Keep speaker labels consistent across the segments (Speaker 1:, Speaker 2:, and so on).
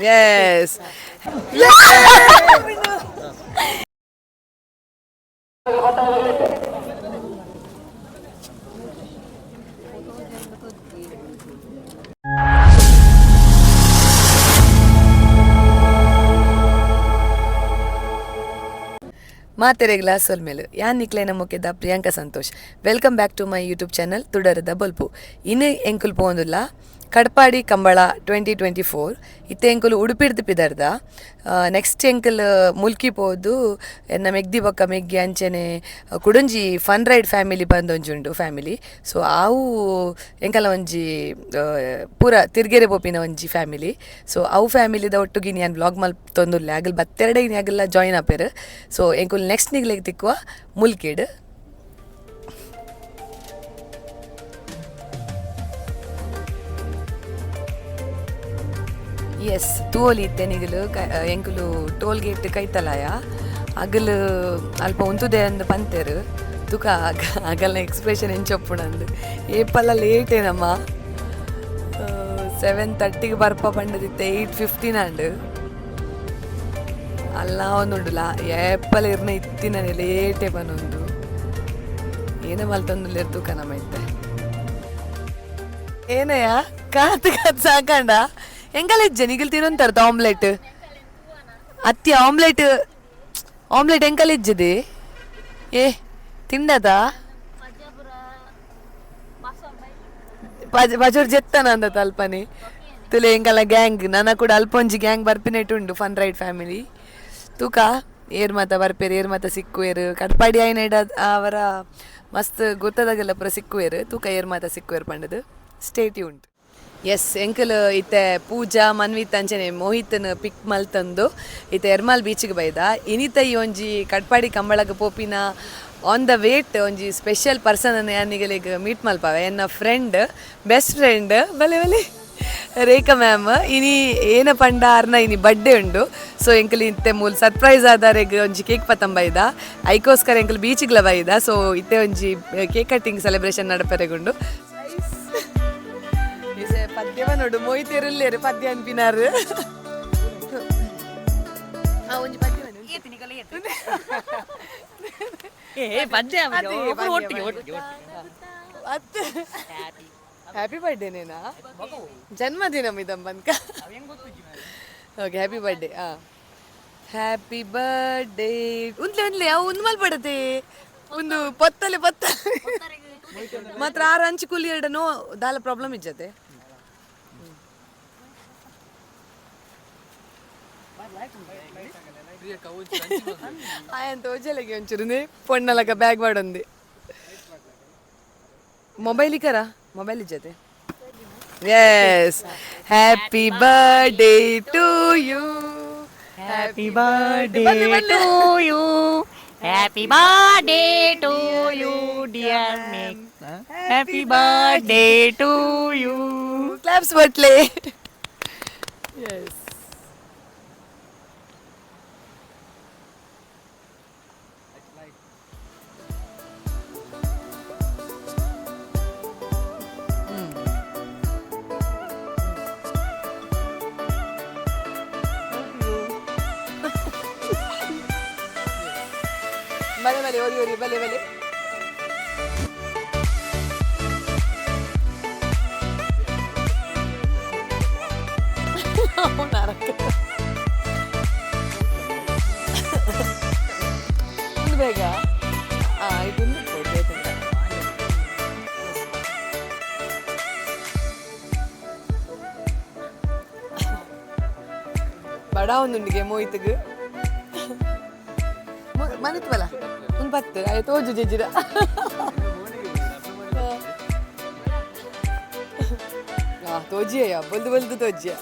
Speaker 1: Yes. ಮಾತೆರೆ glass ಮೇಲೆ ಯಾನ್ ನಿಕ್ಲೇನ ಮುಖ್ಯದ Priyanka Santosh. Welcome back to my YouTube channel ತುಡರದ ಬಲ್ಪು. ಇನ್ನು ಎಂಕುಲು ಪೋಂದುಲ್ಲ ಕಡಪಾಡಿ ಕಂಬಳ 2024 ಇತ್ತೆ ಎಂಕುಲು ಉಡುಪಿಡ್ದು ಪಿದರ್ದ. ನೆಕ್ಸ್ಟ್ ಎಂಕಲ್ ಮುಲ್ಕಿ ಪೋದು ಎನ್ನ ಮೆಗ್ದಿ ಬೊಕ್ಕ ಮೆಗ್ಗಿ ಅಂಚನೆ ಕುಡೊಂಜಿ ಫನ್ ರೈಡ್ ಫ್ಯಾಮಿಲಿ ಬಂದೊಂಜುಂಡು ಫ್ಯಾಮಿಲಿ. ಸೊ ಅವು ಎಂಕಲ ಒಂಜಿ ಪೂರ ತಿರ್ಗೆರೆ ಪೋಪಿನ ಒಂಜಿ ಫ್ಯಾಮಿಲಿ. ಸೊ ಅವು ಫ್ಯಾಮಿಲಿದ ಒಟ್ಟುಗಿ ನಾನು ಬ್ಲಾಗ್ ಮಲ್ತೊಂದುಲ್ಲೆ ಆಗಲ್ ಬತ್ತೆರಡೆ ಆಗಲ್ಲ ಜಾಯಿನ್ ಆಪೇರು. ಸೊ ಎಂಕುಲು ನೆಕ್ಸ್ಟ್ ನಿಗ್ಲೆಗ್ ತಿಕ್ಕುವ ಮುಲ್ಕಿಡ್. ಎಸ್ ತೂವೊಲಿ ಇತ್ತೆ ನಿಗಲು ಎಂಕುಲು ಟೋಲ್ ಗೇಟ್ ಕೈತಲಾಯ ಅಗಲು ಅಲ್ಪ ಉಂತುದೆ ಅಂದು ಪಂತೆರು ತುಕ ಅಗಲ್ನ ಎಕ್ಸ್ಪ್ರೆಷನ್ ಎಂಚೊಪ್ಪುಣಂದು ಏಪಲ್ಲ ಲೇಟೇನಮ್ಮ. 7:30ಗೆ ಬರ್ಪ ಪಂಡದಿತ್ತೆ 8:15 ಅಂಡು ಅಲ್ಲ ಒಂದುಂಡುಲ ಏಪಲ ಇರ್ನ ಇತ್ತಿನ ಲೇಟೇ ಪನೊಂದು ಏನ ಮಲ್ತೊಂದುಲ್ಲ ತೂಕ ನಮ್ಮ ಇತ್ತೆ ಏನಯ್ಯ ಕಾತು ಕಾತು ಸಾಕಂಡ ಎಂಕಲ್ ಇಜ್ಜೆ ನಿಗಲ್ ತಿನ್ನೊಂತಾರ್ದ ಆಮ್ಲೆಟ್ ಅತ್ತಿ ಆಮ್ಲೆಟ್ ಎಂಕಲ್ ಇಜ್ಜದೆ ಏ ತಿಂಡದ ಬಜೂರ್ ಜೆತ್ತನ ಅಂದ ತಲ್ಪನೆ ತುಲೆ ಎಂಕಲ್ಲ ಗ್ಯಾಂಗ್ ನನ್ನ ಕೂಡ ಅಲ್ಪೊಂಜಿ ಗ್ಯಾಂಗ್ ಬರ್ಪಿನೆಟ್ಟುಂಡು ಫನ್ ರೈಡ್ ಫ್ಯಾಮಿಲಿ ತೂಕ ಏರ್ ಮಾತ ಬರ್ಪೇರು ಏರ್ ಮಾತ ಸಿಕ್ಕುವೇರು ಕಟ್ಪಾಡಿ ಆಯ್ನ ಅವರ ಮಸ್ತ್ ಗೊತ್ತದಾಗೆಲ್ಲ ಪೂರ ಸಿಕ್ಕುವೇರು ತೂಕ ಏರ್ ಮಾತ ಸಿಕ್ಕುವೇರು ಪಂಡದು ಸ್ಟೇಟ್ ಉಂಟು. ಎಸ್ ಎಂಕಲ್ ಇತ್ತೆ ಪೂಜಾ ಮನ್ವಿತ್ ಅಂಚನೆ ಮೋಹಿತನ ಪಿಕ್ ಮಲ್ತಂದು ಇತ್ತೆ ಎರ್ಮಾಲ್ ಬೀಚಿಗೆ ಬೈದ ಇನಿತ ಈ ಒಂಜಿ ಕಟ್ಪಾಡಿ ಕಂಬಳಗ ಪೋಪಿನ ಆನ್ ದ ವೇಟ್ ಒಂಜಿ ಸ್ಪೆಷಲ್ ಪರ್ಸನ್ ಅನ್ನು ಯಾನಿಗೆ ಮೀಟ್ ಮಲ್ಪಾವೆ ಎನ್ನ ಫ್ರೆಂಡ್ ಬೆಸ್ಟ್ ಫ್ರೆಂಡ್ ಬಲೆ ಬಲೆ ರೇಖಾ ಮ್ಯಾಮ್. ಇನಿ ಏನ ಪಂಡ ಅರ್ನ ಇನಿ ಬರ್ಡೇ ಉಂಡು. ಸೊ ಎಂಕಲ್ ಇತ್ತೆ ಮೂಲ ಸರ್ಪ್ರೈಸ್ ಆದಾರೆಗ್ ಒಂಜಿ ಕೇಕ್ ಪತ್ತಂ ಬೈದ ಐಕೋಸ್ಕರ ಎಂಕಲ್ ಬೀಚಿಗ್ಲ ಬೈದ. ಸೊ ಇತ್ತೆ ಒಂಜಿ ಕೇಕ್ ಕಟ್ಟಿಂಗ್ ಸೆಲೆಬ್ರೇಷನ್ ನಡಪೆರೆಗುಂಡು. ಪದ್ಯವ ನೋಡು ಮೊಯ್ತಿರಲ್ಲೇರು ಪದ್ಯ ಅನ್ಪಿನಾರು ಹ್ಯಾಪಿ ಬರ್ಡೇ ನೇನಾ ಜನ್ಮದಿನ ಮಿದಂಬನ್ಕ okay happy birthday. Happy birthday ಉಂದ್ಲೆ ಅವು ಒಂದು ಮಲ್ಪಡತೆ ಒಂದು ಪೊತ್ತಲೆ ಮಾತ್ರ 6 ಅಂಚು ಕೂಲಿ ಎರಡನೋ ದಾಲ ಪ್ರಾಬ್ಲಮ್ ಇಜ್ಜತೆ ಆಯಂತ ಓಜಲೆಗೆ ಒಂಚೂರು ಪೊಣ್ಣಲಕ ಬ್ಯಾಗ್ ಮಾಡೊಂದು ಮೊಬೈಲ್ ಇಕ್ಕರ ಮೊಬೈಲ್ ಇಜ್ಜತೆ. Yes happy birthday to you
Speaker 2: happy birthday to you happy birthday to you dear make happy birthday to you
Speaker 1: claps ಬಟ್ಲೆ. ಎಸ್ ಬಲೆ ಬಲೆ ಒರಿ ಒರಿ ಬಲೆ ಬಲೆ ಬೇಗ ಇದನ್ನು ಕೊಡ್ಬೇಕು ಬಡ ಒಂದುಂಡಿಗೆ ಮೋಯ್ತಗೆ ಮನಿತ್ವಲ್ಲ ಒಂದು 10 ಆಯ್ತು ತೋಜು ಜಜ್ಜಿರ ತೋಜಿಯ ಬಲ್ದು ತೋಜಿಯ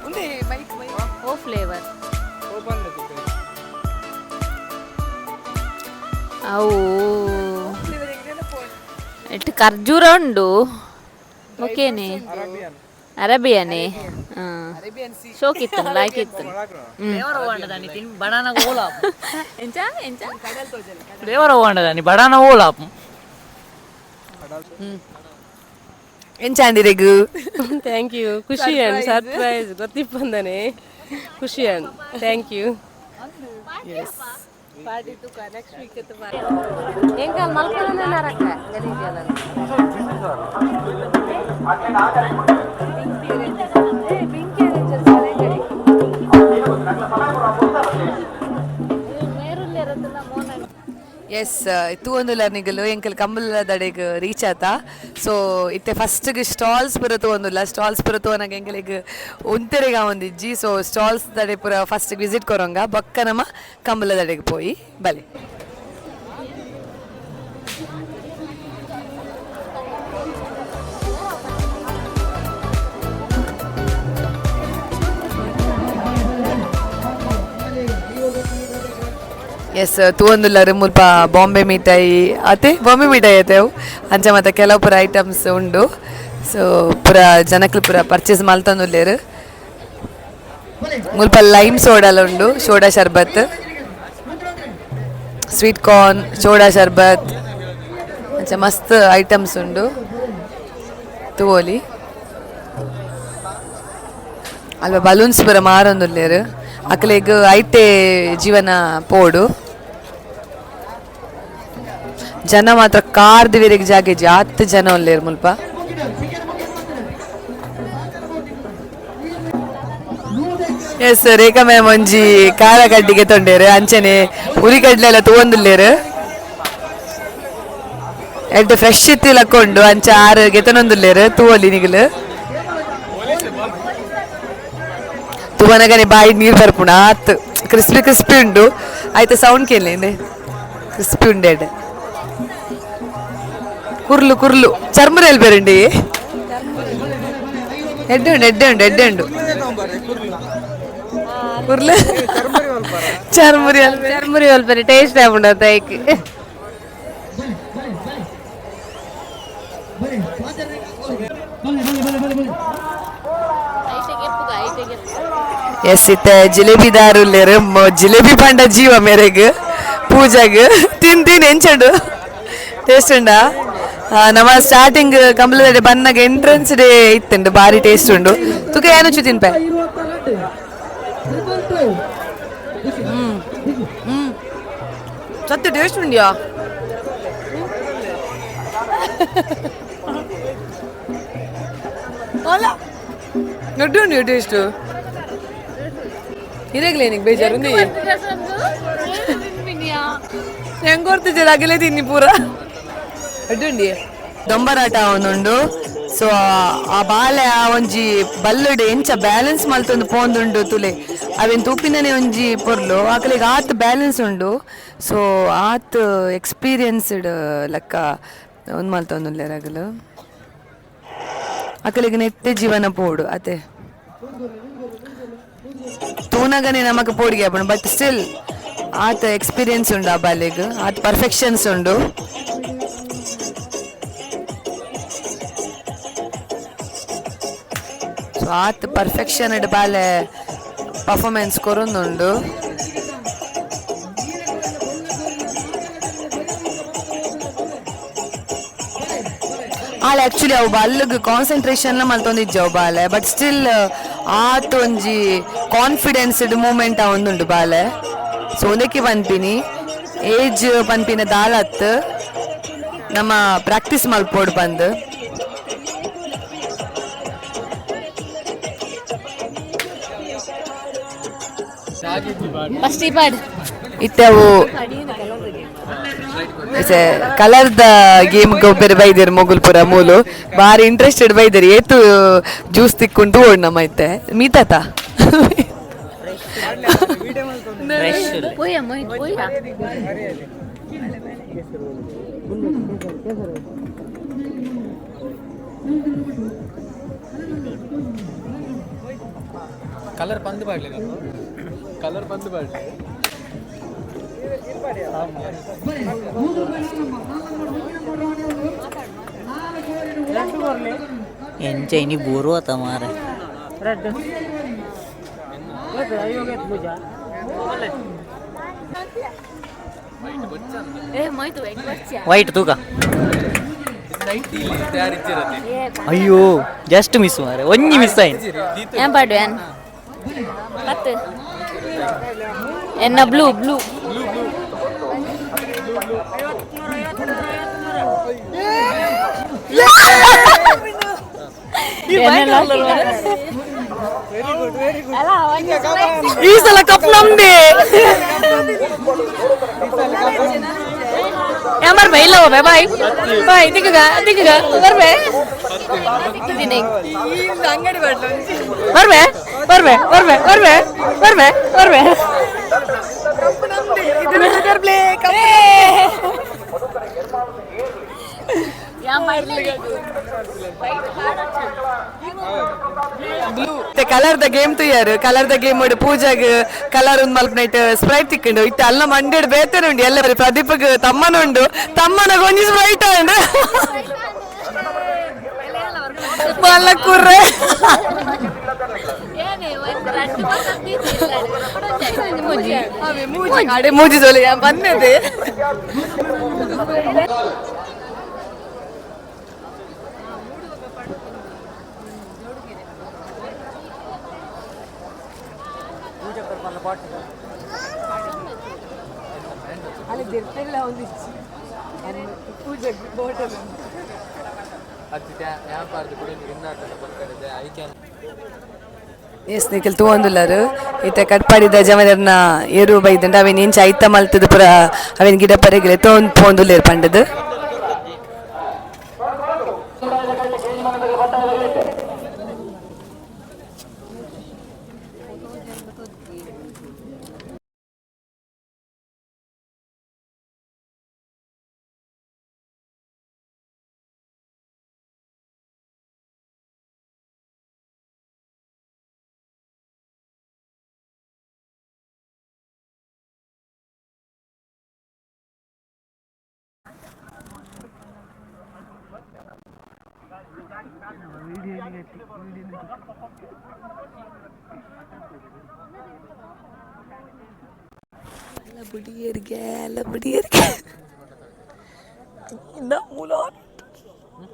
Speaker 1: ಉಂಡೆ ಮೈಕ್
Speaker 2: ಓ ಫ್ಲೇವರ್ ಅವು ಎಟ್ಟು ಖರ್ಜೂರ ಉಂಡು ಓಕೆನೆ ಅರೇಬಿಯನೇ ಶೋಕಿತ್ತು ಲಾಯ್ಕಿತ್ತು
Speaker 3: బనానా ఓలాపు దేవర వండదాని బనానా ఓలాపు
Speaker 1: ಎಂಚಾಂದಿರೆಗು
Speaker 3: ಥ್ಯಾಂಕ್ ಯು ಖುಷಿ ಅಂಡ್ ಸರ್ಪ್ರೈಸ್ ಗೊತ್ತಿಪ್ಪಂದನೆ ಖುಷಿ ಅಂಡ್ ಥ್ಯಾಂಕ್ ಯು
Speaker 1: ಎಸ್ ತೂವೊಂದುಲ್ಲ ನಿಗಲು ಎಂಕಲ್ ಕಂಬಲ ದಡೆಗ್ ರೀಚ್ ಆತ ಸೊ ಇತ್ತೆ ಫಸ್ಟ್ಗೆ ಸ್ಟಾಲ್ಸ್ ಪೂರ ತೂವೊಂದುಲ್ಲ ಸ್ಟಾಲ್ಸ್ ಪೂರ ತೂವನಾಗ ಎಂಕಲಿಗೆ ಒಂತೆರೆಗ ಒಂದಿಜ್ಜಿ ಸೊ ಸ್ಟಾಲ್ಸ್ ದಡೆ ಪೂರ ಫಸ್ಟ್ ವಿಸಿಟ್ ಕೊರೋಂಗ ಬೊಕ್ಕ ನಮ್ಮ ಕಂಬಲ ದಡೆಗೆ ಪೋಯಿ ಬಲೆ ಎಸ್ ತೂವೊಂದುಲ್ಲರು ಮುಲ್ಪ ಬಾಂಬೆ ಮಿಠಾಯಿ ಬಾಂಬೆ ಮಿಠಾಯಿ ಐತೆ ಅವು ಅಂಚ ಮತ್ತು ಕೆಲವು ಪೂರ ಐಟಮ್ಸ್ ಉಂಡು ಸೊ ಪೂರ ಜನಕ್ಲು ಪೂರ ಪರ್ಚೇಸ್ ಮಲ್ತೊಂದುಲ್ಲೇರು ಮುಲ್ಪ ಲೈಮ್ ಸೋಡಾಲ ಉಂಡು ಸೋಡಾ ಶರ್ಬತ್ ಸ್ವೀಟ್ ಕಾರ್ನ್ ಸೋಡಾ ಶರ್ಬತ್ ಅಂಚ ಮಸ್ತ್ ಐಟಮ್ಸ್ ಉಂಡು ತೂವೋಲಿ ಅಲ್ವ ಬಲೂನ್ಸ್ ಪೂರ ಮಾರೊಂದುಲ್ಲೇರು ಅಕ್ಲೆಗ್ ಐಟೆ ಜೀವನ ಪೋಡು ಜನ ಮಾತ್ರ ಕಾರ್ದ ಬೇರೆಗೆ ಜಾಗೇಜಿ 10 ಜನ ಒಲ್ಲೇರು ಮುಲ್ಪ ಎಸ್ ರೇಖಾ ಮ್ಯಾಮ್ ಒಂಜಿ ಖಾರ ಕಡ್ಡಿಗೆ ತೊಂಡೇರು ಅಂಚನೆ ಹುರಿಗಡ್ಲೆಲ್ಲ ತಗೊಂದುಲ್ಲೇರು ಎಡ್ಡೆ ಫ್ರೆಶ್ ಇತ್ತಿ ಲಕ್ಕೊಂಡು ಅಂಚ 6 ಗೆತನೊಂದುಲ್ಲೇರು ತೂವಲಿ ನಿಗಲು ತುವನಗನೆ ಬಾಯಿ ನೀರು ಬರ್ಪುಣ ಆತ್ ಕ್ರಿಸ್ಪಿ ಉಂಡು ಆಯ್ತು ಸೌಂಡ್ ಕೇಳಿ ಕ್ರಿಸ್ಪಿ ಉಂಡೆ ಕುರ್ಲು ಚರ್ಮರೆಲ್ ಬೇರಂಡಿ ಎಡ್ಡೆ ಉಂಡು ಕುರ್ಲು ಚರ್ಮುರಿ ಅಲ್ಪರಿ ಟೇಸ್ಟ್ ಆಗುಂಡ ತೈಕ್ ಎಸ್ ಇತ್ತೆ ಜಿಲೇಬಿ ದಾರುಲ್ಲೇರು ಜಿಲೇಬಿ ಪಂಡ ಜೀವ ಮೇರೆಗ್ ಪೂಜಾಗ್ ತಿಂತೀನಿ ಎಂಚಂಡು ಟೇಸ್ಟ್ ಉಂಡ ನಮ್ಮ ಸ್ಟಾರ್ಟಿಂಗ್ ಕಂಬಳದಡೆ ಬನ್ನಾಗ ಎಂಟ್ರೆನ್ಸ್ ಡೇ ಇತ್ತುಂಡು ಭಾರಿ ಟೇಸ್ಟ್ ಉಂಡು ತುಕ ಏನುಚ್ಚು ತಿನ್ಪೆ ಸತ್ಯ ಟೇಸ್ಟ್ ಉಂಡ್ಯಾ ಉಂಡು ಟೇಸ್ಟ್ ಇರಗ್ಲೇ ನಿಂಗೆ ಬೇಜಾರು ಹೆಂಗ್ ಕೊಡ್ತಿದ್ದೀರ ಅಗಲೇ ತಿನ್ನಿ ಪೂರ ಅಡ್ಡುಂಡಿ ದೊಂಬರಾಟ ಅವನುಂಡು ಸೊ ಆ ಬಾಲೆ ಆ ಒಂಜಿ ಬಲ್ಲುಡೆ ಎಂಚ ಬ್ಯಾಲೆನ್ಸ್ ಮಲ್ತೊಂದು ಪೋಂದುಂಡು ತುಲೆ ಅವೇನು ತೂಪಿನನೆ ಒಂಜಿ ಪೊರ್ಲು ಆಕಲಿಗೆ ಆತ್ ಬ್ಯಾಲೆನ್ಸ್ ಉಂಡು ಸೊ ಆತ್ ಎಕ್ಸ್ಪೀರಿಯನ್ಸ್ಡ್ ಲೆಕ್ಕ ಒಂದು ಮಲ್ತೊಂದುಲ್ಲೆ ರಗಲು ಆಕಲಿಗೆ ನೆಟ್ಟೆ ಜೀವನ ಪೋಡು ಅತೆ ತೂನಗನೆ ನಮಕ್ ಪೋಡಿಗೆ ಆಪಣ ಬಟ್ ಸ್ಟಿಲ್ ಆತ ಎಕ್ಸ್ಪೀರಿಯನ್ಸ್ ಉಂಡು ಆ ಬಾಲೆಗ್ ಆತ ಪರ್ಫೆಕ್ಷನ್ಸ್ ಉಂಡು ಸೊ ಆತ ಪರ್ಫೆಕ್ಷನ್ ಬಾಲೆ ಪರ್ಫಾರ್ಮೆನ್ಸ್ ಕೊರೊಂದುಂಡು ಆಳೆ ಆ್ಯಕ್ಚುಲಿ ಅವು ಬಲ್ಲಗ್ ಕಾನ್ಸಂಟ್ರೇಷನ್ ಮಲ್ತೊಂದಿಜ್ಜವು ಬಾಲೆ ಬಟ್ ಸ್ಟಿಲ್ ಆತ ಒಂಜಿ ಕಾನ್ಫಿಡೆನ್ಸ್ಡ್ ಮೂಮೆಂಟ್ ಒಂದುಂಡು ಬಾಲೆ ಸೊ ಅದಕ್ಕೆ ಪನ್ಪಿನಿ ಏಜ್ ಪನ್ಪಿನ ದಾಲತ್ ನಮ್ಮ ಪ್ರಾಕ್ಟೀಸ್ ಮಲ್ಪೋಡು ಬಂದು ಇತ್ತವು ಕಲರ್ದ ಗೇಮ್ ಗೊಬ್ಬರ ಬೈದಿರು ಮೊಗುಲ್ ಪುರ ಮೂಲು ಬಾರಿ ಇಂಟ್ರೆಸ್ಟೆಡ್ ಬೈದಿರಿ ಏತು ಜ್ಯೂಸ್ ತಿಕ್ಕೊಂಡು ಓಡ್ ನಮ್ಮ ಐತೆ ಮೀತಾತ
Speaker 4: ಕಲರ್ ಬಂದು ಬಾಡ್ಲಿ ಕಲರ್ ಬಂದು ಬಾಡ್ಲಿ
Speaker 5: ಎಂಚ ಇನಿ ಬೋರು ಆತ ಮಾರ
Speaker 2: Eh, mau itu baik baca.
Speaker 5: White ತೂಕ
Speaker 4: ಸೈಟಿಲಿ ತಯಾರಿಸಿರತ್ತೆ
Speaker 5: ಅಯ್ಯೋ ಜಸ್ಟ್ ಮಿಸ್ ಮಾರೆ ಒಂಜಿ ಮಿಸ್ ಆಯ್ತು
Speaker 2: ಏನ್ ಪಾಡ್ವೇನ್ ಮತ್ತೆ ಎನ್ನ ಬ್ಲೂ ಬ್ಲೂ
Speaker 1: ಈ ಸಲ ಕಪ್ ನಮ್ದೆ ಬರ್ಬೆ ಇಲ್ಲ ಹೋಗ್ಬೆ ಬಾಯ್ ಬಾಯ್ ದಿಕ್ಕಗ ಬರ್ಬೆ ಅಂಗಡಿ ಬರ್ಬೆ ಬರ್ಬೆ ಬರ್ಬೆ ಬರ್ಬೆ ಬರ್ಬೆ ಬರ್ಬೆ ಕಲರ್ ದ ಗೇಮ್ ತುಯ್ಯಾರು ಕಲರ್ ದ ಗೇಮ್ ಪೂಜಾಗ ಕಲರ್ ಒಂದು ಮಲ್ಪನೈಟ್ ಸ್ಪ್ರೈಟ್ ತಿಕ್ಕೊಂಡು ಇಟ್ಟು ಅಲ್ಲ ಮಂಡ್ಯಡ್ ಬೇತೇನೆ ಉಂಡು ಎಲ್ಲ ಪ್ರದೀಪಗ್ ತಮ್ಮನುಂಡು ತಮ್ಮನಾಗ ಒಂಜಿ ಸ್ಪ್ರೈಟ್ ಉಂಡು ಮಲ್ಲ ಕುರ್ರೆ ಅಡೆ ಮೂಜಿ ಸೋಲಿ ಬಂದಿದೆ ಎಸ್ ನಿಖಿಲ್ ತೂಂದುಲ್ಲರು ಇತ್ತೆ ಕಟ್ಪಾಡಿದ ಜಮದರ್ನ ಏರು ಬೈದಂಡ ಅವೇನು ಇಂಚ ಐತ ಮಲ್ತದ ಪುರ ಅವೇನು ಗಿಡ ಪರೆಗಿಲೆ ಪೋಂದುಲ್ಲೇರು ಪಂಡದು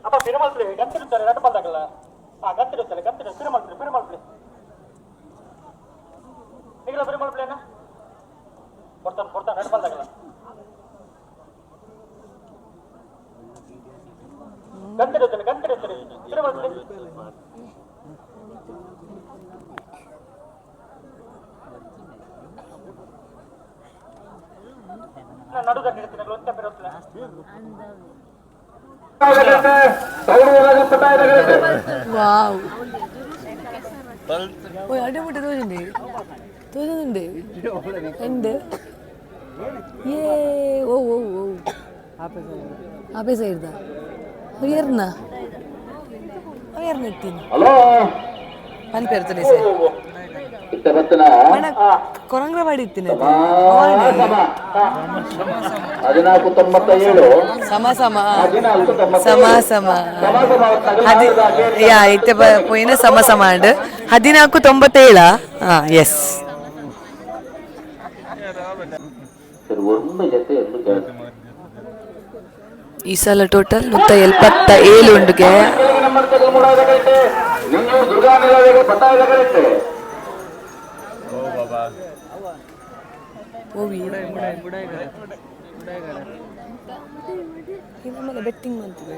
Speaker 6: அப்ப பெருமாள் பிள்ளை கத்திருத்தாரு ரெண்டு பார்த்தாக்கல கத்திருத்தாரு பெருமாள் பிள்ளை நீங்களா பெருமாள் பிள்ளை என்ன பொறுத்தான் ரெண்டு பார்த்தாக்கல கத்திருத்தாரு பெருமாள் பிள்ளை நடுத நிறுத்தினாங்க ஒத்த பெருமாள்
Speaker 1: ವಾವ್ ಓಯ್ ಅಡೆ ಮುಟ್ಟೆ ತೋಜುಂಡೆ ಎಂಡ್ ಏ ಓ ಓ ಓ ಆಪೆ ಸೈಡ್ದ ಅವೇರ್ನ ಇತ್ತೀನಿ
Speaker 6: ಹಲೋ
Speaker 1: ಅಲ್ಲಿ ಪೇರ್ತನೆ ಸರ್ ಕೊರಂಗ್ರ ಮಾಡಿ ಇತ್ತೀನಿ ಸಮ ಸಮ ಯಾ ಇತ್ತೆ ಪೋಯಿನ ಸಮ ಸಮ ಅಂಡ್ 1497 ಎಸ್ ಈ ಸಲ ಟೋಟಲ್ 177 ಉಂಡುಗೆ ಬೆಟ್ಟಿಂಗ್ ಮಾಡ್ತೀವಿ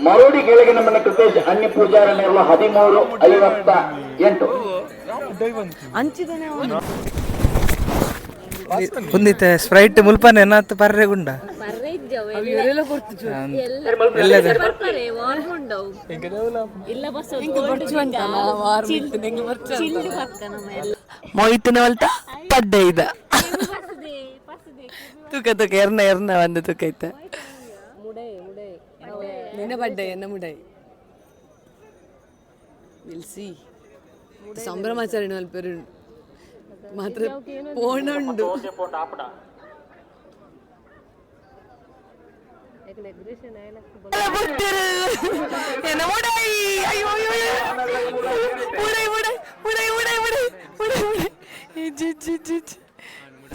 Speaker 6: ಮರೋಡಿ ಕೆಳಗೆ ನಮ್ಮನ್ನ ಕೃಪೇಶ್ ಅನ್ಯ ಪೂಜಾರಣ್ಯ 13:58
Speaker 1: ಅಂಚಿದನೆ
Speaker 4: ಒಂದಿತ್ತೆ ಸ್ಪ್ರೈಟ್ ಮುಲ್ಪನೆ ಎನ್ನತ್ತು ಪರ್ರೆ ಗುಂಡ
Speaker 1: ಮೊಯ್ತಿನ ವಲ್ತ ಪಡ್ಡ ಇದ ತೂಕ ಎರ್ನ ಒಂದು ತೂಕ ಐತ ನಿನ್ನ ಪಡ್ಡ ಎನ್ನ ಮುಡೈ ವಿಲ್ಸಿ ಸಂಭ್ರಮಾಚರಣೆ ಅಲ್ಪರು ಮಾತ್ರ ಪೋಣುಂಡು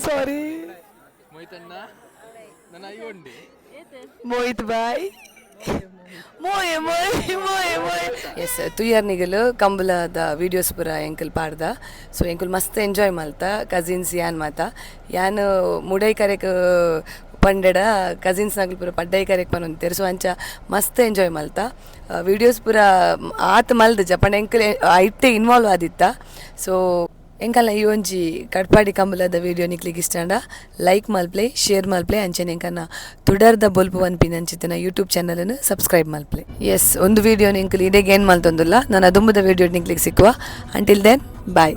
Speaker 1: ಸಾರಿ ಮೋಹಿತ್ ಬಾಯ್ ಎಸ್ ತುಯ್ಯರ್ನಿಗಲು ಕಂಬಲದ ವೀಡಿಯೋಸ್ ಪೂರ ಎಂಕಲ್ ಪಾಡ್ದ ಸೊ ಎಂಕುಲ್ ಮಸ್ತ್ ಎಂಜಾಯ್ ಮಲ್ತ ಕಸಿನ್ಸ್ ಯಾನ್ ಮಾತ ಯಾನ್ ಮುಡೈ ಕರೆಕ್ ಪಂಡೆಡ ಕಸಿನ್ಸ್ ನಗಲು ಪೂರ ಪಡ್ಡೈ ಕರೆಕ್ ಪನೊಂತೇರು ಸೊ ಅಂಚ ಮಸ್ತ್ ಎಂಜಾಯ್ ಮಲ್ತ ವೀಡಿಯೋಸ್ ಪೂರ ಆತ್ ಮಲ್ದ ಜಪಂಡ ಎಂಕಲ್ ಐಟ್ಟೆ ಇನ್ವಾಲ್ವ್ ಆದಿತ್ತ ಸೊ ಎಂಕಲ್ನ ಈ ಒಂಜಿ ಕಟ್ಪಾಡಿ ಕಂಬಲದ ವಿಡಿಯೋ ನಿಕ್ಲಿಗೆ ಇಷ್ಟಂಡ ಲೈಕ್ ಮಲ್ಪ್ಲೆ ಶೇರ್ ಮಲ್ಪ್ಲೆ ಅಂಚನೆ ಎಂಕನ್ನ ತುಡರ್ದ ಬೊಲ್ಪು ಪನ್ಪಿನ ಅಂಚಿತ್ತಿನ ಯೂಟ್ಯೂಬ್ ಚಾನಲನ್ನು ಸಬ್ಸ್ಕ್ರೈಬ್ ಮಲ್ಪ್ಲೆ ಎಸ್ ಒಂದು ವಿಡಿಯೋ ನಿಂಕಲ್ ಇಡೇ ಗೇನ್ ಮಲ್ತೊಂದುಲ್ಲ ನಾನು ಅದುಂಬದ ವಿಡಿಯೋ ನಿಕ್ಲಿಗೆ ಸಿಕ್ಕುವ ಅಂಟಿಲ್ ದೆನ್ ಬಾಯ್.